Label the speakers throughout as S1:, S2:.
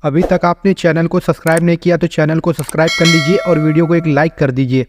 S1: अभी तक आपने चैनल को सब्सक्राइब नहीं किया तो चैनल को सब्सक्राइब कर लीजिए और वीडियो को एक लाइक कर दीजिए।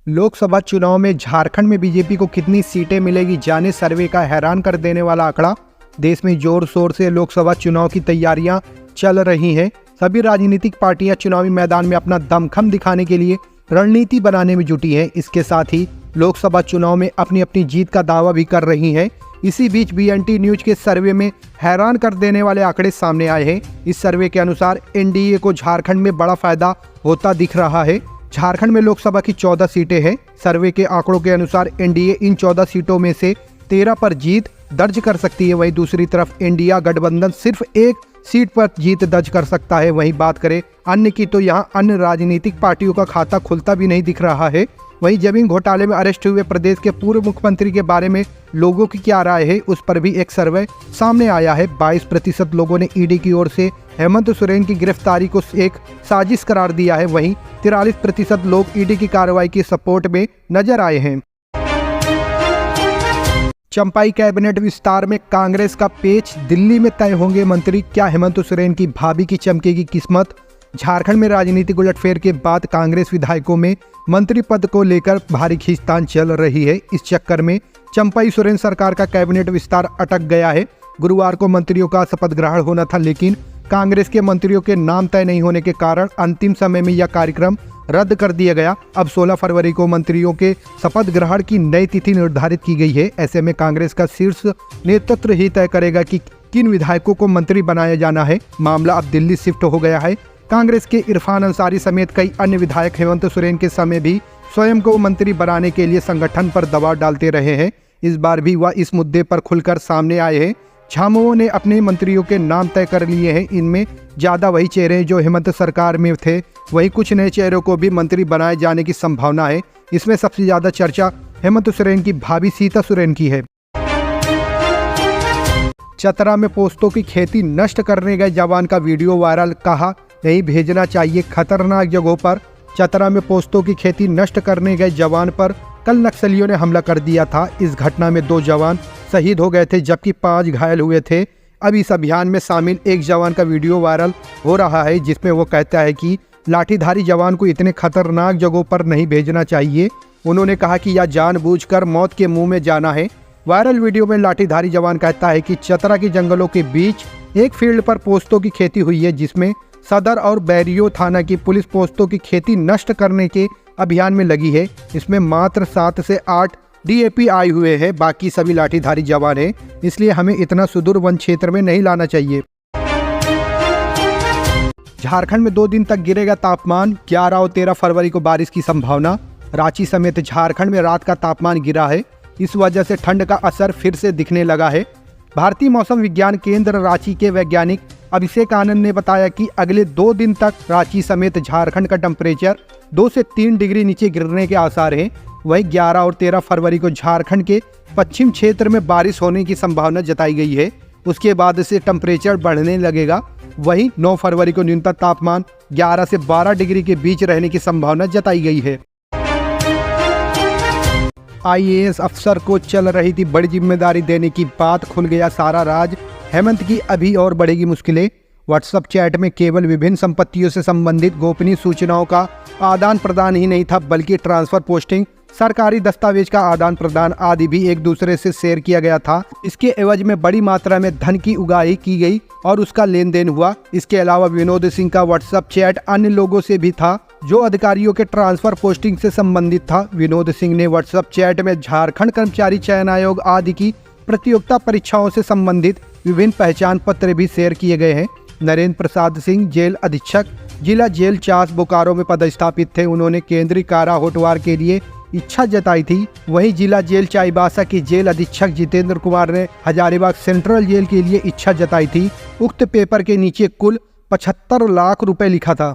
S1: लोकसभा चुनाव में झारखंड में बीजेपी को कितनी सीटें मिलेगी, जाने सर्वे का हैरान कर देने वाला आंकड़ा। देश में जोर शोर से लोकसभा चुनाव की तैयारियां चल रही हैं। सभी राजनीतिक पार्टियां चुनावी मैदान में अपना दमखम दिखाने के लिए रणनीति बनाने में जुटी हैं। इसके साथ ही लोकसभा चुनाव में अपनी अपनी जीत का दावा भी कर रही हैं। इसी बीच BNT न्यूज के सर्वे में हैरान कर देने वाले आंकड़े सामने आए हैं। इस सर्वे के अनुसार एनडीए को झारखंड में बड़ा फायदा होता दिख रहा है। झारखंड में लोकसभा की 14 सीटें हैं। सर्वे के आंकड़ों के अनुसार एनडीए इन 14 सीटों में से 13 पर जीत दर्ज कर सकती है। वहीं दूसरी तरफ इंडिया गठबंधन सिर्फ 1 सीट पर जीत दर्ज कर सकता है। वहीं बात करें अन्य की तो यहाँ अन्य राजनीतिक पार्टियों का खाता खुलता भी नहीं दिख रहा है। वहीं जमीन घोटाले में अरेस्ट हुए प्रदेश के पूर्व मुख्यमंत्री के बारे में लोगों की क्या राय है, उस पर भी एक सर्वे सामने आया है। 22% लोगों ने ईडी की ओर से हेमंत सोरेन की गिरफ्तारी को एक साजिश करार दिया है। वहीं 43% लोग ईडी की कार्रवाई की सपोर्ट में नजर आए हैं। चंपाई कैबिनेट विस्तार में कांग्रेस का पेच, दिल्ली में तय होंगे मंत्री, क्या हेमंत सोरेन की भाभी की चमकेगी किस्मत। झारखंड में राजनीतिक उलटफेर के बाद कांग्रेस विधायकों में मंत्री पद को लेकर भारी खींचतान चल रही है। इस चक्कर में चंपाई सोरेन सरकार का कैबिनेट विस्तार अटक गया है। गुरुवार को मंत्रियों का शपथ ग्रहण होना था, लेकिन कांग्रेस के मंत्रियों के नाम तय नहीं होने के कारण अंतिम समय में यह कार्यक्रम रद्द कर दिया गया। अब 16 फरवरी को मंत्रियों के शपथ ग्रहण की नई तिथि निर्धारित की गई है। ऐसे में कांग्रेस का शीर्ष नेतृत्व ही तय करेगा कि किन विधायकों को मंत्री बनाया जाना है। मामला अब दिल्ली शिफ्ट हो गया है। कांग्रेस के इरफान अंसारी समेत कई अन्य विधायक हेमंत सोरेन के समय भी स्वयं को मंत्री बनाने के लिए संगठन पर दबाव डालते रहे हैं। इस बार भी वह इस मुद्दे पर खुलकर सामने आए हैं। झामुमो ने अपने मंत्रियों के नाम तय कर लिए हैं। इनमें ज़्यादा वही चेहरे जो हेमंत सरकार में थे, वही कुछ नए चेहरों को भी मंत्री बनाए जाने की संभावना है। इसमें सबसे ज़्यादा चर्चा हेमंत सोरेन की भाभी सीता सोरेन की है। चतरा में पोस्तों की खेती नष्ट करने गए जवान का वीडियो वायरल, कहा नहीं भेजना चाहिए खतरनाक जगहों पर। चतरा में पोस्तों की खेती नष्ट करने गए जवान पर कल नक्सलियों ने हमला कर दिया था। इस घटना में 2 जवान शहीद हो गए थे जबकि 5 घायल हुए थे। अब इस अभियान में शामिल एक जवान का वीडियो वायरल हो रहा है, जिसमें वो कहता है कि लाठीधारी जवान को इतने खतरनाक जगहों पर नहीं भेजना चाहिए। उन्होंने कहा कि यह जानबूझकर मौत के मुंह में जाना है। वायरल वीडियो में लाठीधारी जवान कहता है कि चतरा के जंगलों के बीच एक फील्ड पर पोस्तों की खेती हुई है, जिसमें सदर और बैरियो थाना की पुलिस पोस्तों की खेती नष्ट करने के अभियान में लगी है। इसमें मात्र 7 से 8 DAP आए हुए हैं, बाकी सभी लाठीधारी जवान हैं। इसलिए हमें इतना सुदूर वन क्षेत्र में नहीं लाना चाहिए। झारखंड में 2 दिन तक गिरेगा तापमान, 11 और 13 फरवरी को बारिश की संभावना। रांची समेत झारखंड में रात का तापमान गिरा है। इस वजह से ठंड का असर फिर से दिखने लगा है। भारतीय मौसम विज्ञान केंद्र रांची के वैज्ञानिक अभिषेक आनंद ने बताया कि अगले 2 दिन तक रांची समेत झारखंड का टेम्परेचर 2 से 3 डिग्री नीचे गिरने के आसार हैं। वहीं 11 और 13 फरवरी को झारखंड के पश्चिम क्षेत्र में बारिश होने की संभावना जताई गई है। उसके बाद से टेम्परेचर बढ़ने लगेगा। वहीं 9 फरवरी को न्यूनतम तापमान 11 से 12 डिग्री के बीच रहने की संभावना जताई गई है। IAS अफसर को चल रही थी बड़ी जिम्मेदारी देने की बात, खुल गया सारा राज। हेमंत की अभी और बढ़ेगी मुश्किलें। व्हाट्सएप चैट में केवल विभिन्न संपत्तियों से संबंधित गोपनीय सूचनाओं का आदान प्रदान ही नहीं था, बल्कि ट्रांसफर, पोस्टिंग, सरकारी दस्तावेज का आदान प्रदान आदि भी एक दूसरे से शेयर किया गया था। इसके एवज में बड़ी मात्रा में धन की उगाही की गई और उसका लेन देन हुआ। इसके अलावा विनोद सिंह का व्हाट्सएप चैट अन्य लोगों से भी था जो अधिकारियों के ट्रांसफर, पोस्टिंग से संबंधित था। विनोद सिंह ने व्हाट्सएप चैट में झारखंड कर्मचारी चयन आयोग आदि की प्रतियोगिता परीक्षाओं से संबंधित विभिन्न पहचान पत्र भी शेयर किए गए हैं। नरेंद्र प्रसाद सिंह जेल अधीक्षक, जिला जेल 4 बोकारो में पदस्थापित थे। उन्होंने केंद्रीय कारा होटवार के लिए इच्छा जताई थी। वहीं जिला जेल चाईबासा के जेल अधीक्षक जितेंद्र कुमार ने हजारीबाग सेंट्रल जेल के लिए इच्छा जताई थी। उक्त पेपर के नीचे कुल 75 लाख रुपए लिखा था।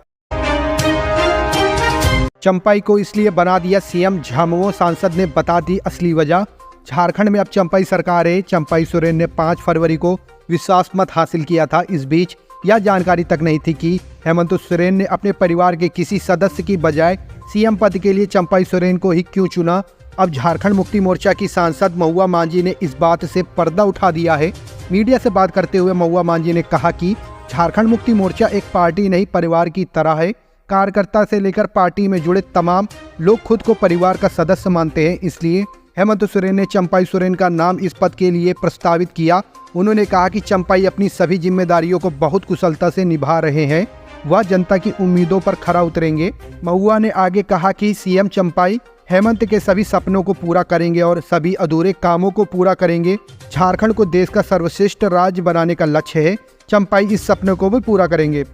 S1: चंपाई को इसलिए बना दिया CM झामुमो, सांसद ने बता दी असली वजह। झारखंड में अब चंपाई सरकार है। चंपाई सोरेन ने 5 फरवरी को विश्वास मत हासिल किया था। इस बीच यह जानकारी तक नहीं थी कि हेमंत सोरेन ने अपने परिवार के किसी सदस्य की बजाय CM पद के लिए चंपाई सोरेन को ही क्यों चुना। अब झारखंड मुक्ति मोर्चा की सांसद महुआ मांझी ने इस बात से पर्दा उठा दिया है। मीडिया से बात करते हुए महुआ मांझी ने कहा कि झारखंड मुक्ति मोर्चा एक पार्टी नहीं, परिवार की तरह है। कार्यकर्ता से लेकर पार्टी में जुड़े तमाम लोग खुद को परिवार का सदस्य मानते हैं, इसलिए हेमंत सोरेन ने चंपाई सोरेन का नाम इस पद के लिए प्रस्तावित किया। उन्होंने कहा कि चंपाई अपनी सभी जिम्मेदारियों को बहुत कुशलता से निभा रहे हैं, वह जनता की उम्मीदों पर खरा उतरेंगे। महुआ ने आगे कहा कि सीएम चंपाई हेमंत के सभी सपनों को पूरा करेंगे और सभी अधूरे कामों को पूरा करेंगे। झारखंड को देश का सर्वश्रेष्ठ राज्य बनाने का लक्ष्य है, चंपाई इस सपने को भी पूरा करेंगे।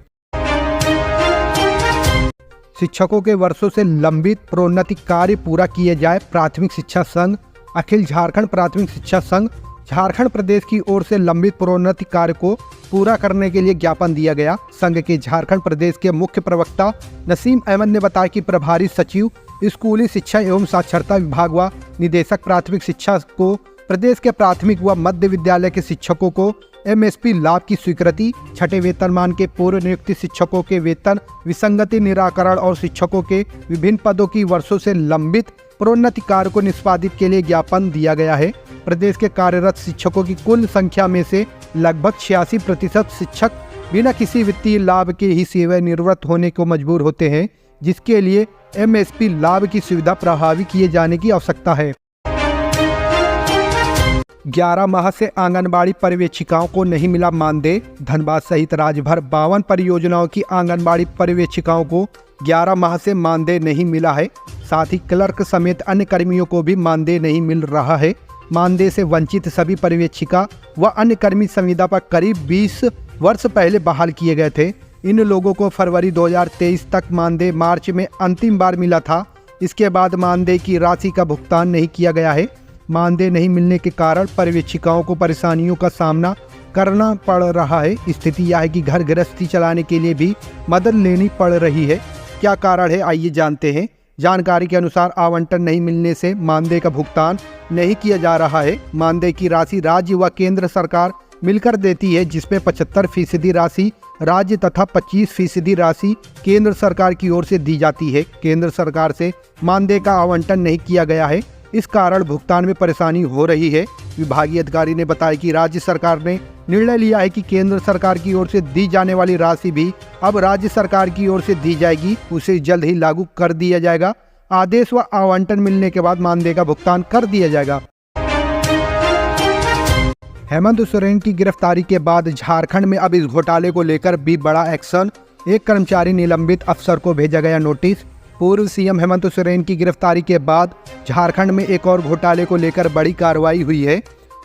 S1: शिक्षकों के वर्षों से लंबित प्रोन्नति कार्य पूरा किए जाए। प्राथमिक शिक्षा संघ, अखिल झारखंड प्राथमिक शिक्षा संघ झारखंड प्रदेश की ओर से लंबित प्रोन्नति कार्य को पूरा करने के लिए ज्ञापन दिया गया। संघ के झारखंड प्रदेश के मुख्य प्रवक्ता नसीम अहमद ने बताया कि प्रभारी सचिव स्कूली शिक्षा एवं साक्षरता विभाग व निदेशक प्राथमिक शिक्षा को प्रदेश के प्राथमिक व मध्य विद्यालय के शिक्षकों को एमएसपी लाभ की स्वीकृति, छठे वेतनमान के पूर्व नियुक्त शिक्षकों के वेतन विसंगति निराकरण और शिक्षकों के विभिन्न पदों की वर्षों से लंबित प्रोन्नति कार्य को निष्पादित के लिए ज्ञापन दिया गया है। प्रदेश के कार्यरत शिक्षकों की कुल संख्या में से लगभग 86% शिक्षक बिना किसी वित्तीय लाभ के ही सेवानिवृत्त होने को मजबूर होते हैं, जिसके लिए एमएसपी लाभ की सुविधा प्रभावी किए जाने की आवश्यकता है। 11 माह से आंगनबाड़ी पर्यवेक्षिकाओं को नहीं मिला मानदेय। धनबाद सहित राज्य भर 52 परियोजनाओं की आंगनबाड़ी पर्यवेक्षिकाओं को 11 माह से मानदेय नहीं मिला है। साथ ही क्लर्क समेत अन्य कर्मियों को भी मानदेय नहीं मिल रहा है। मानदेय से वंचित सभी पर्यवेक्षिका व अन्य कर्मी संविदा पर करीब 20 वर्ष पहले बहाल किए गए थे। इन लोगों को फरवरी 2023 तक मानदेय मार्च में अंतिम बार मिला था। इसके बाद मानदेय की राशि का भुगतान नहीं किया गया है। मानदेय नहीं मिलने के कारण पर्यवेक्षिकाओं को परेशानियों का सामना करना पड़ रहा है। स्थिति यह है कि घर गृहस्थी चलाने के लिए भी मदद लेनी पड़ रही है। क्या कारण है, आइए जानते हैं। जानकारी के अनुसार आवंटन नहीं मिलने से मानदेय का भुगतान नहीं किया जा रहा है। मानदेय की राशि राज्य व केंद्र सरकार मिलकर देती है, जिसमें 75% राशि राज्य तथा 25% राशि केंद्र सरकार की ओर से दी जाती है। केंद्र सरकार से मानदेय का आवंटन नहीं किया गया है, इस कारण भुगतान में परेशानी हो रही है। विभागीय अधिकारी ने बताया कि राज्य सरकार ने निर्णय लिया है कि केंद्र सरकार की ओर से दी जाने वाली राशि भी अब राज्य सरकार की ओर से दी जाएगी, उसे जल्द ही लागू कर दिया जाएगा। आदेश व आवंटन मिलने के बाद मानदेय का भुगतान कर दिया जाएगा। हेमंत सोरेन की गिरफ्तारी के बाद झारखंड में अब इस घोटाले को लेकर भी बड़ा एक्शन। एक कर्मचारी निलंबित अफसर को भेजा गया नोटिस। पूर्व सीएम हेमंत सोरेन की गिरफ्तारी के बाद झारखंड में एक और घोटाले को लेकर बड़ी कार्रवाई हुई है।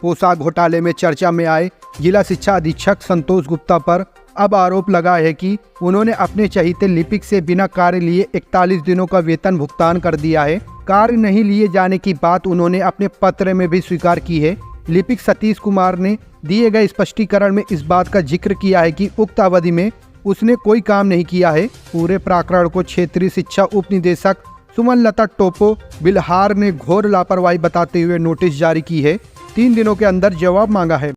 S1: पोशाक घोटाले में चर्चा में आए जिला शिक्षा अधीक्षक संतोष गुप्ता पर अब आरोप लगा है कि उन्होंने अपने चहेते लिपिक से बिना कार्य लिए 41 दिनों का वेतन भुगतान कर दिया है। कार्य नहीं लिए जाने की बात उन्होंने अपने पत्र में भी स्वीकार की है। लिपिक सतीश कुमार ने दिए गए स्पष्टीकरण में इस बात का जिक्र किया है कि उक्त अवधि में उसने कोई काम नहीं किया है। पूरे प्रकरण को क्षेत्रीय शिक्षा उप निदेशक सुमन लता टोपो बिल्हार ने घोर लापरवाही बताते हुए नोटिस जारी की है। 3 दिनों के अंदर जवाब मांगा है।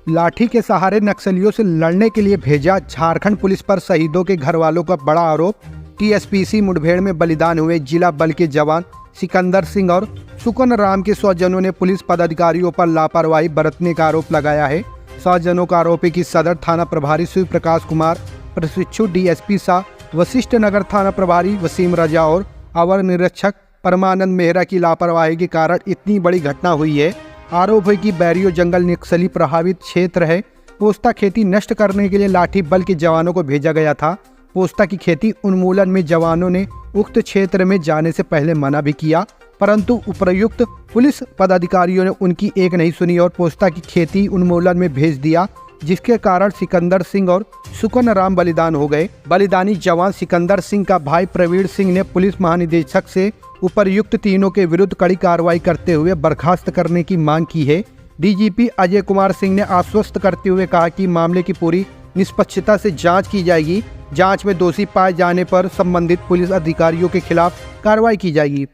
S1: लाठी के सहारे नक्सलियों से लड़ने के लिए भेजा, झारखंड पुलिस पर शहीदों के घर वालों का बड़ा आरोप। टीएसपीसी मुठभेड़ में बलिदान हुए जिला बल के जवान सिकंदर सिंह और सुकन राम के स्वजनों ने पुलिस पदाधिकारियों पर लापरवाही बरतने का आरोप लगाया है। स्वजनों का आरोप है कि सदर थाना प्रभारी शिव प्रकाश कुमार, प्रशिक्षु डीएसपी शाह, वशिष्ठ नगर थाना प्रभारी वसीम रजा और अवर निरीक्षक परमानंद मेहरा की लापरवाही के कारण इतनी बड़ी घटना हुई है। आरोप है कि बैरियो जंगल नक्सली प्रभावित क्षेत्र है। पोस्ता खेती नष्ट करने के लिए लाठी बल के जवानों को भेजा गया था। पोस्ता की खेती उन्मूलन में जवानों ने उक्त क्षेत्र में जाने से पहले मना भी किया, परंतु उपर्युक्त पुलिस पदाधिकारियों ने उनकी एक नहीं सुनी और पोस्ता की खेती उन्मूलन में भेज दिया, जिसके कारण सिकंदर सिंह और सुकन राम बलिदान हो गए। बलिदानी जवान सिकंदर सिंह का भाई प्रवीण सिंह ने पुलिस महानिदेशक से उपर्युक्त तीनों के विरुद्ध कड़ी कार्रवाई करते हुए बर्खास्त करने की मांग की है। डीजीपी अजय कुमार सिंह ने आश्वस्त करते हुए कहा कि मामले की पूरी निष्पक्षता से जांच की जाएगी। जांच में दोषी पाए जाने पर संबंधित पुलिस अधिकारियों के खिलाफ कार्रवाई की जाएगी।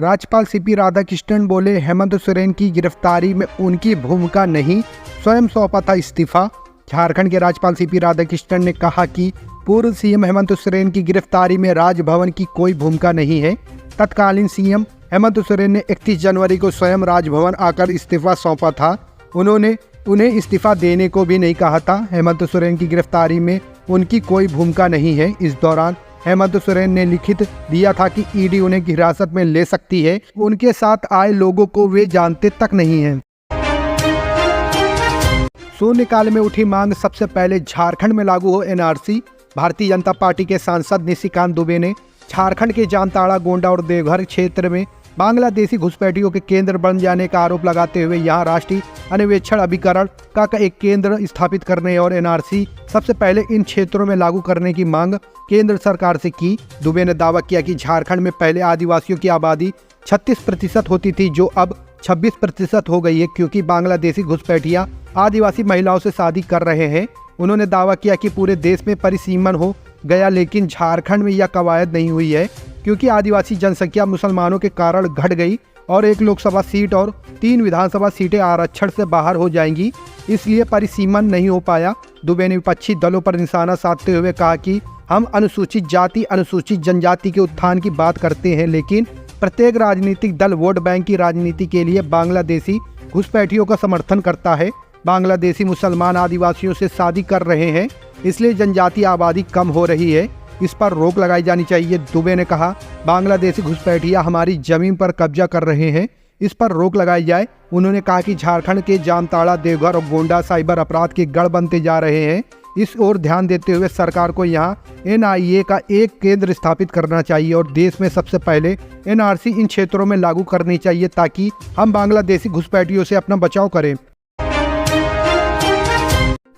S1: राज्यपाल सीपी राधाकृष्णन बोले, हेमंत सोरेन की गिरफ्तारी में उनकी भूमिका नहीं, स्वयं सौंपा था इस्तीफा। झारखंड के राज्यपाल सीपी राधाकृष्णन ने कहा कि पूर्व सीएम हेमंत सोरेन की गिरफ्तारी में राजभवन की कोई भूमिका नहीं है। तत्कालीन सीएम हेमंत सोरेन ने 31 जनवरी को स्वयं राजभवन आकर इस्तीफा सौंपा था। उन्होंने उन्हें इस्तीफा देने को भी नहीं कहा था। हेमंत सोरेन की गिरफ्तारी में उनकी कोई भूमिका नहीं है। इस दौरान हेमंत सोरेन ने लिखित दिया था कि ईडी उन्हें हिरासत में ले सकती है। उनके साथ आए लोगों को वे जानते तक नहीं हैं। शून्यकाल में उठी मांग, सबसे पहले झारखंड में लागू हो एनआरसी। भारतीय जनता पार्टी के सांसद निशिकांत दुबे ने झारखंड के जामताड़ा, गोंडा और देवघर क्षेत्र में बांग्लादेशी घुसपैठियों के केंद्र बन जाने का आरोप लगाते हुए यहां राष्ट्रीय अन्वेषण अभिकरण का एक केंद्र स्थापित करने और एनआरसी सबसे पहले इन क्षेत्रों में लागू करने की मांग केंद्र सरकार से की। दुबे ने दावा किया कि झारखंड में पहले आदिवासियों की आबादी 36% होती थी, जो अब 26% हो गई है, क्योंकि बांग्लादेशी घुसपैठियां आदिवासी महिलाओं से शादी कर रहे हैं। उन्होंने दावा किया कि पूरे देश में परिसीमन हो गया, लेकिन झारखंड में यह कवायद नहीं हुई है, क्योंकि आदिवासी जनसंख्या मुसलमानों के कारण घट गई और 1 लोकसभा सीट और 3 विधानसभा सीटें आरक्षण से बाहर हो जाएंगी, इसलिए परिसीमन नहीं हो पाया। दुबे ने विपक्षी दलों पर निशाना साधते हुए कहा कि हम अनुसूचित जाति, अनुसूचित जनजाति के उत्थान की बात करते हैं, लेकिन प्रत्येक राजनीतिक दल वोट बैंक की राजनीति के लिए बांग्लादेशी घुसपैठियों का समर्थन करता है। बांग्लादेशी मुसलमान आदिवासियों से शादी कर रहे हैं, इसलिए जनजातीय आबादी कम हो रही है। इस पर रोक लगाई जानी चाहिए। दुबे ने कहा, बांग्लादेशी घुसपैठिया हमारी जमीन पर कब्जा कर रहे हैं, इस पर रोक लगाई जाए। उन्होंने कहा कि झारखंड के जामताड़ा, देवघर और गोंडा साइबर अपराध के गढ़ बनते जा रहे हैं। इस ओर ध्यान देते हुए सरकार को यहाँ एनआईए का एक केंद्र स्थापित करना चाहिए और देश में सबसे पहले एनआरसी इन क्षेत्रों में लागू करनी चाहिए, ताकि हम बांग्लादेशी घुसपैठियों से अपना बचाव करें।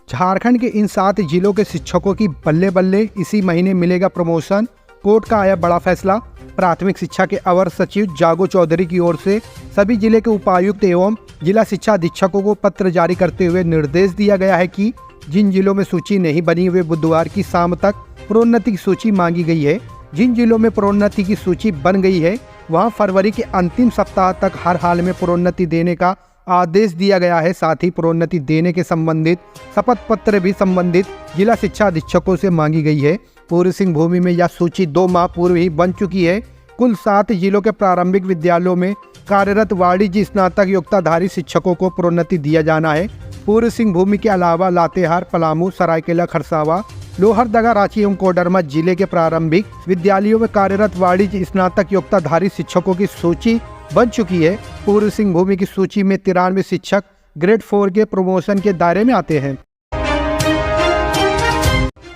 S1: झारखंड के इन 7 जिलों के शिक्षकों की बल्ले बल्ले इसी महीने मिलेगा प्रमोशन। कोर्ट का आया बड़ा फैसला। प्राथमिक शिक्षा के अवर सचिव जागो चौधरी की ओर से सभी जिले के उपायुक्त एवं जिला शिक्षा अधीक्षकों को पत्र जारी करते हुए निर्देश दिया गया है कि जिन जिलों में सूची नहीं बनी, वे बुधवार की शाम तक प्रोन्नति की सूची मांगी गई है। जिन जिलों में प्रोन्नति की सूची बन गई है, वहां फरवरी के अंतिम सप्ताह तक हर हाल में प्रोन्नति देने का आदेश दिया गया है। साथ ही प्रोन्नति देने के संबंधित शपथ पत्र भी संबंधित जिला शिक्षा अधीक्षकों से मांगी गई है। पूर्व सिंहभूमि में यह सूची 2 माह पूर्व ही बन चुकी है। कुल 7 जिलों के प्रारंभिक विद्यालयों में कार्यरत वाणिज्य स्नातक योग्यताधारी शिक्षकों को प्रोन्नति दिया जाना है। पूर्व सिंहभूमि के अलावा लातेहार, पलामू, सरायकेला खरसावा, लोहरदगा, रांची एवं कोडरमा जिले के प्रारंभिक विद्यालयों में कार्यरत वाणिज्य स्नातक योग्यताधारी शिक्षकों की सूची बन चुकी है। पूर्व सिंहभूमि की सूची में 93 शिक्षक ग्रेड 4 के प्रमोशन के दायरे में आते हैं।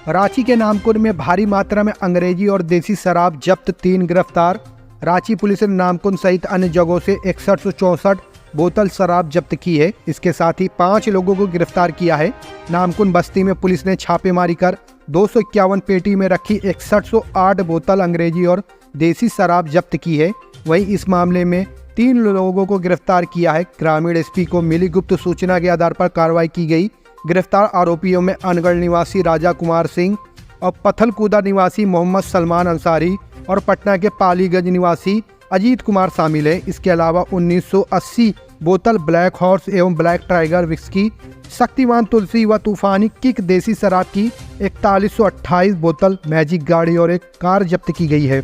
S1: रांची के नामकुम में भारी मात्रा में अंग्रेजी और देसी शराब जब्त, 3 गिरफ्तार। रांची पुलिस ने नामकुम सहित अन्य जगहों से 6164 बोतल शराब जब्त की है। इसके साथ ही 5 लोगों को गिरफ्तार किया है। नामकुम बस्ती में पुलिस ने छापेमारी कर 251 पेटी में रखी 6108 बोतल अंग्रेजी और देसी शराब जब्त की है। वहीं इस मामले में 3 लोगों को गिरफ्तार किया है। ग्रामीण एसपी को मिली गुप्त सूचना के आधार पर कार्रवाई की गई। गिरफ्तार आरोपियों में अनगढ़ निवासी राजा कुमार सिंह और पथलकूदा निवासी मोहम्मद सलमान अंसारी और पटना के पालीगंज निवासी अजीत कुमार शामिल है। इसके अलावा 1980 बोतल ब्लैक हॉर्स एवं ब्लैक टाइगर विस्की, शक्तिमान तुलसी व तूफानी किक देसी शराब की 4128 बोतल, मैजिक गाड़ी और एक कार जब्त की गई है।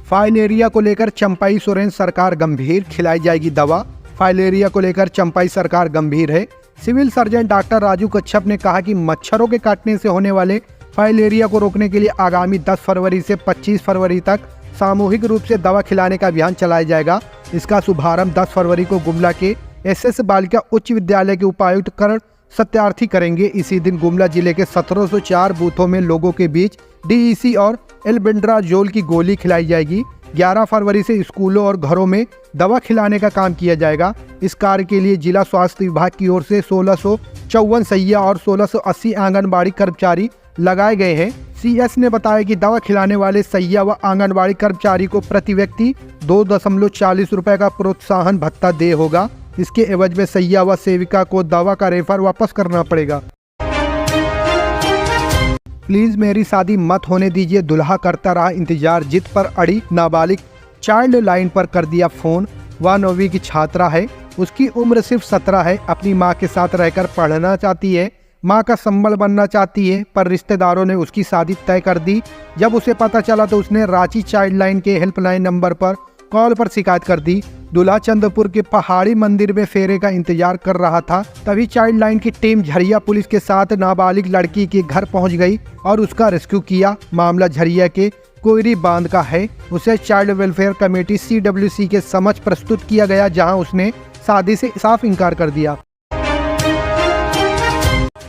S1: फाइलेरिया को लेकर चंपाई सोरेन सरकार गंभीर, खिलाई जाएगी दवा। फाइलेरिया को लेकर चंपाई सरकार गंभीर है। सिविल सर्जन डॉक्टर राजू कच्छप ने कहा कि मच्छरों के काटने से होने वाले फाइलेरिया को रोकने के लिए आगामी 10 फरवरी से 25 फरवरी तक सामूहिक रूप से दवा खिलाने का अभियान चलाया जाएगा। इसका शुभारंभ 10 फरवरी को गुमला के एसएस बालिका उच्च विद्यालय के उपायुक्त करण सत्यार्थी करेंगे। इसी दिन गुमला जिले के 1704 बूथों में लोगों के बीच डीईसी और एल्बेंड्राजोल की गोली खिलाई जाएगी। 11 फरवरी से स्कूलों और घरों में दवा खिलाने का काम किया जाएगा। इस कार्य के लिए जिला स्वास्थ्य विभाग की ओर से 1654 सैया और 1680 आंगनबाड़ी कर्मचारी लगाए गए हैं। सीएस ने बताया कि दवा खिलाने वाले सैया व आंगनबाड़ी कर्मचारी को प्रति व्यक्ति 2.40 रुपए का प्रोत्साहन भत्ता दे होगा। इसके एवज में सैया व सेविका को दवा का रेफर वापस करना पड़ेगा। प्लीज मेरी शादी मत होने दीजिए, दुल्हा करता रहा इंतजार, जिद पर अड़ी नाबालिग चाइल्ड लाइन पर कर दिया फोन। वह 9वीं की छात्रा है, उसकी उम्र सिर्फ 17 है, अपनी मां के साथ रहकर पढ़ना चाहती है। मां का संबल बनना चाहती है, पर रिश्तेदारों ने उसकी शादी तय कर दी। जब उसे पता चला तो उसने रांची चाइल्ड लाइन के हेल्पलाइन नंबर पर कॉल पर शिकायत कर दी। दूल्हा चंद्रपुर के पहाड़ी मंदिर में फेरे का इंतजार कर रहा था, तभी चाइल्ड लाइन की टीम झरिया पुलिस के साथ नाबालिग लड़की के घर पहुंच गई और उसका रेस्क्यू किया। मामला झरिया के कोयरी बांध का है। उसे चाइल्ड वेलफेयर कमेटी CWC के समक्ष प्रस्तुत किया गया, जहां उसने शादी से साफ इनकार कर दिया।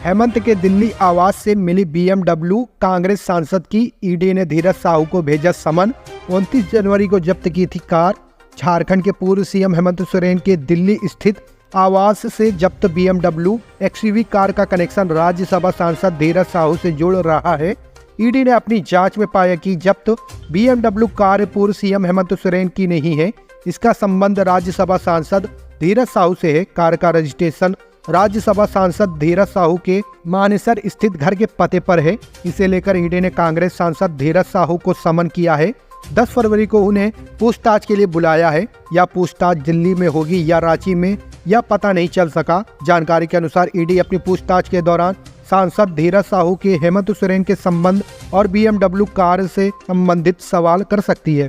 S1: हेमंत के दिल्ली आवास से मिली BMW कांग्रेस सांसद की। ईडी ने धीरज साहू को भेजा समन। 29 जनवरी को जब्त की थी कार। झारखंड के पूर्व CM हेमंत सोरेन के दिल्ली स्थित आवास से जब्त BMW XUV कार का कनेक्शन राज्यसभा सांसद धीरज साहू से जुड़ रहा है। ईडी ने अपनी जांच में पाया कि जब्त BMW कार पूर्व CM हेमंत सोरेन की नहीं है। इसका संबंध राज्यसभा सांसद धीरज साहू से है। कार का रजिस्ट्रेशन राज्यसभा सांसद धीरज साहू के मानेसर स्थित घर के पते पर है। इसे लेकर ईडी ने कांग्रेस सांसद धीरज साहू को समन किया है। 10 फरवरी को उन्हें पूछताछ के लिए बुलाया है। या पूछताछ दिल्ली में होगी या रांची में, यह पता नहीं चल सका। जानकारी के अनुसार ईडी अपनी पूछताछ के दौरान सांसद धीरज साहू के हेमंत सोरेन के संबंध और BMW कार से संबंधित सवाल कर सकती है।